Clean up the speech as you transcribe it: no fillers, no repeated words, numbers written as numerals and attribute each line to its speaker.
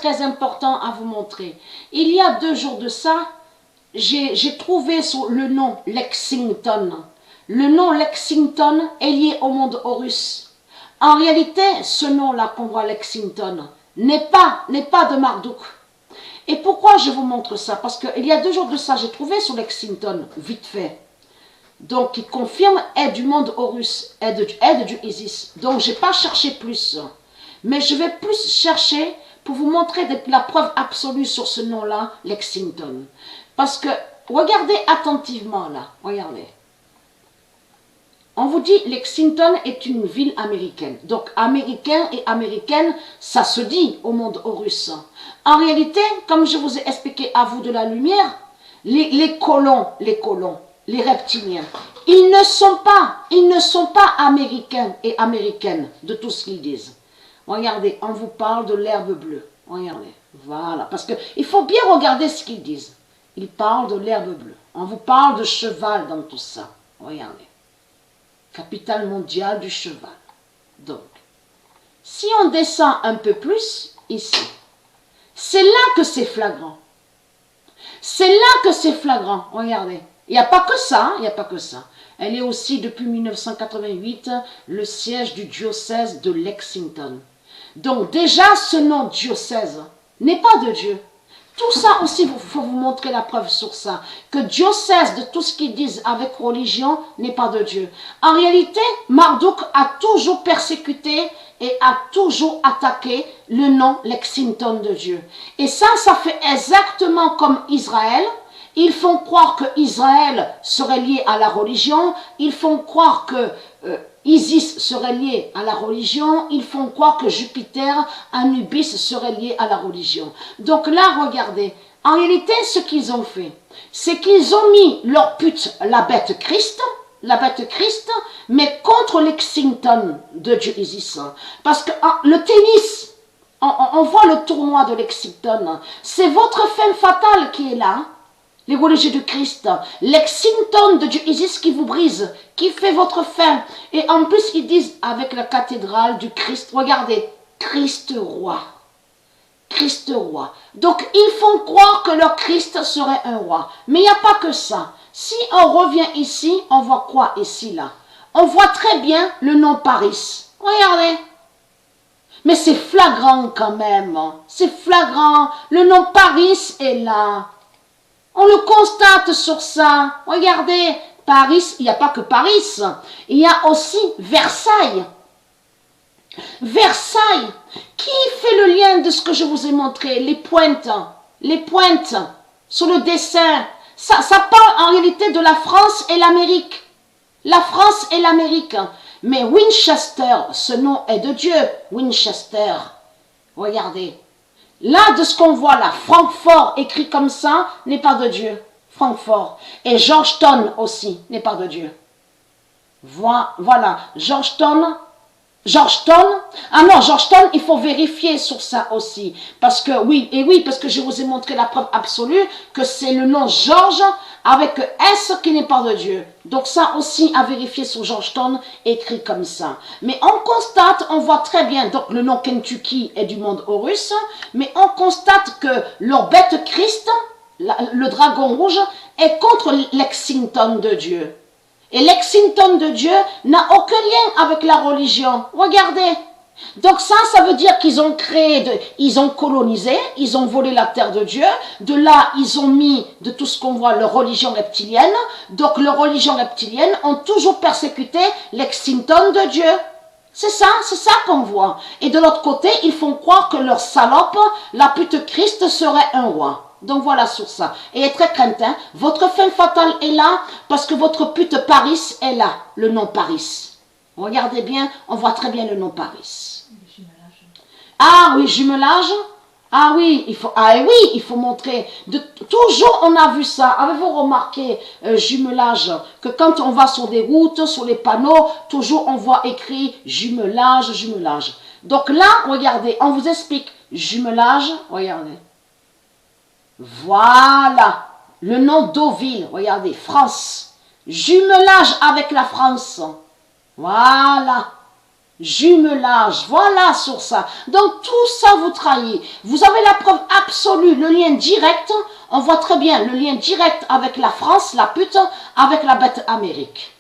Speaker 1: très important à vous montrer. Il y a 2 jours de ça, j'ai trouvé sur le nom Lexington. Le nom Lexington est lié au monde Horus. En réalité, ce nom-là qu'on voit Lexington n'est pas de Marduk. Et pourquoi je vous montre ça? Parce qu'il y a 2 jours de ça, j'ai trouvé sur Lexington, vite fait. Donc, qui confirme est du monde Horus, est de du Isis. Donc, je n'ai pas cherché plus. Mais je vais plus chercher pour vous montrer la preuve absolue sur ce nom-là, Lexington. Parce que, regardez attentivement là, regardez. On vous dit Lexington est une ville américaine. Donc, américain et américaine, ça se dit au monde Horus. En réalité, comme je vous ai expliqué à vous de la lumière, les colons, les reptiliens, ils ne sont pas américains et américaines de tout ce qu'ils disent. Regardez, on vous parle de l'herbe bleue. Regardez, voilà, parce qu'il faut bien regarder ce qu'ils disent. Ils parlent de l'herbe bleue. On vous parle de cheval dans tout ça. Regardez. Capitale mondiale du cheval. Donc, si on descend un peu plus, ici, c'est là que c'est flagrant. C'est là que c'est flagrant. Regardez. Il n'y a pas que ça, il n'y a pas que ça. Elle est aussi, depuis 1988, le siège du diocèse de Lexington. Donc, déjà, ce nom diocèse n'est pas de Dieu. Tout ça aussi, il faut vous montrer la preuve sur ça. Que diocèse de tout ce qu'ils disent avec religion n'est pas de Dieu. En réalité, Marduk a toujours persécuté et a toujours attaqué le nom Lexington de Dieu. Et ça fait exactement comme Israël. Ils font croire que Israël serait lié à la religion. Ils font croire que Isis serait lié à la religion. Ils font croire que Jupiter, Anubis serait lié à la religion. Donc là, regardez. En réalité, ce qu'ils ont fait, c'est qu'ils ont mis leur pute, la bête Christ, mais contre Lexington de Dieu Isis. Parce que le tennis, on voit le tournoi de Lexington. C'est votre femme fatale qui est là. Les religieux du Christ, Lexington de Dieu Isis qui vous brise, qui fait votre fin. Et en plus, ils disent avec la cathédrale du Christ, regardez, Christ roi. Christ roi. Donc, ils font croire que leur Christ serait un roi. Mais il n'y a pas que ça. Si on revient ici, on voit quoi ici, là? On voit très bien le nom Paris. Regardez. Mais c'est flagrant quand même. C'est flagrant. Le nom Paris est là. On le constate sur ça. Regardez, Paris, il n'y a pas que Paris. Il y a aussi Versailles. Versailles, qui fait le lien de ce que je vous ai montré? Les pointes sur le dessin. Ça parle en réalité de la France et l'Amérique. La France et l'Amérique. Mais Winchester, ce nom est de Dieu. Winchester. Regardez. Là, de ce qu'on voit là, Francfort écrit comme ça, n'est pas de Dieu. Francfort. Et Georgetown aussi, n'est pas de Dieu. Voilà. Georgetown. Ah non, Georgetown, il faut vérifier sur ça aussi. Parce que, oui, parce que je vous ai montré la preuve absolue que c'est le nom Georges avec S qui n'est pas de Dieu. Donc ça aussi à vérifier sur Georgetown, écrit comme ça. Mais on constate, on voit très bien, donc le nom Kentucky est du monde Horus, mais on constate que leur bête Christ, le dragon rouge, est contre Lexington de Dieu. Et Lexington de Dieu n'a aucun lien avec la religion. Regardez. Donc ça veut dire qu'ils ont ils ont colonisé, ils ont volé la terre de Dieu. De là, ils ont mis de tout ce qu'on voit leur religion reptilienne. Donc leurs religions reptiliennes ont toujours persécuté Lexington de Dieu. C'est ça qu'on voit. Et de l'autre côté, ils font croire que leur salope, la pute Christ, serait un roi. Donc voilà sur ça. Et très craintin, votre fin fatale est là parce que votre pute Paris est là, le nom Paris. Regardez bien, on voit très bien le nom Paris. Ah oui, jumelage. Ah oui, il faut montrer. Toujours on a vu ça. Avez-vous remarqué, jumelage, que quand on va sur des routes, sur les panneaux, toujours on voit écrit jumelage. Donc là, regardez, on vous explique jumelage, regardez. Voilà, le nom Deauville, regardez, France. Jumelage avec la France. Voilà. jumelage, voilà sur ça. Donc tout ça vous trahit. Vous avez la preuve absolue, le lien direct, on voit très bien le lien direct avec la France, la pute, avec la bête Amérique.